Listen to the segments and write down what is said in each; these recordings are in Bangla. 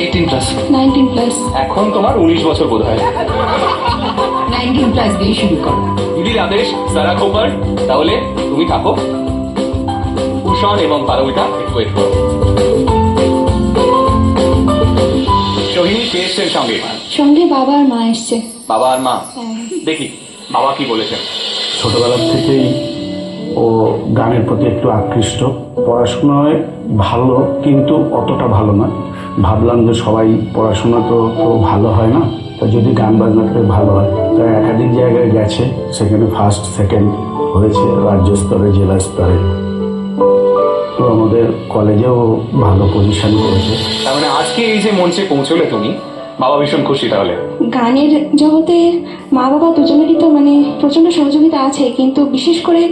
18 প্লাস। 19 প্লাস। এখন তোমার 19 বছর বোধ হয়। 19 প্লাস দিয়ে শুরু কর। দিদির আদেশ সারা খোপার। তাহলে তুমি থাকো, ভূষণ এবং পারমিতা একটু ওয়েট করো। সোহিনী কে এসছেন সঙ্গে? সঙ্গে বাবা আর মা এসছে। বাবা আর মা? হ্যাঁ। দেখি বাবা কি বলেছেন। ছোটবেলা থেকেই ও গানের প্রতি একটু আকৃষ্ট, পড়াশোনায় ভালো কিন্তু অতটা ভালো না। ভাবলাম যে সবাই পড়াশোনা তো ভালো হয় না, তা যদি গান বাজনাতে ভালো হয়। তা একাধিক জায়গায় গেছে, সেখানে ফার্স্ট সেকেন্ড হয়েছে, রাজ্য স্তরে জেলা স্তরে। তো আমাদের কলেজেও ভালো পজিশন করেছে। তার মানে আজকে এই যে মঞ্চে পৌঁছলে তুমি, বাবা ভীষণ খুশি তাহলে? গানের জগতে মা বাবা দুজনেরই তো প্রচন্ড সহযোগিতা আছে, কিন্তু বিশেষ করে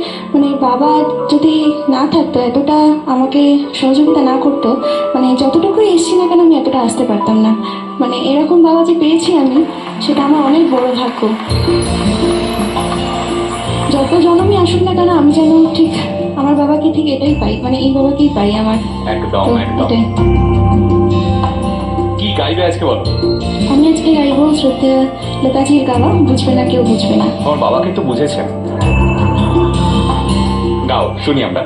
বাবা যদি না থাকতো, এতটা আমাকে সহযোগিতা না করতো, যতটুকুই এসছি না কেন আমি এতটা আসতে পারতাম না। এরকম বাবা যে পেয়েছি আমি, সেটা আমার অনেক বড় ভাগ্য। যত জন্মই আসুক না কেন, আমি যেন ঠিক আমার বাবাকে ঠিক এটাই পাই, এই বাবাকেই পাই আমার। একদম তো একদম। এটাই। কি গাইবে আজকে বলো? আমি আজকে গাইবো শ্রদ্ধেয় লতাজির গাওয়া বুঝবে না কেউ বুঝবে না। তোমার বাবাকে তো বুঝেছেন, গাও শুনি আমরা।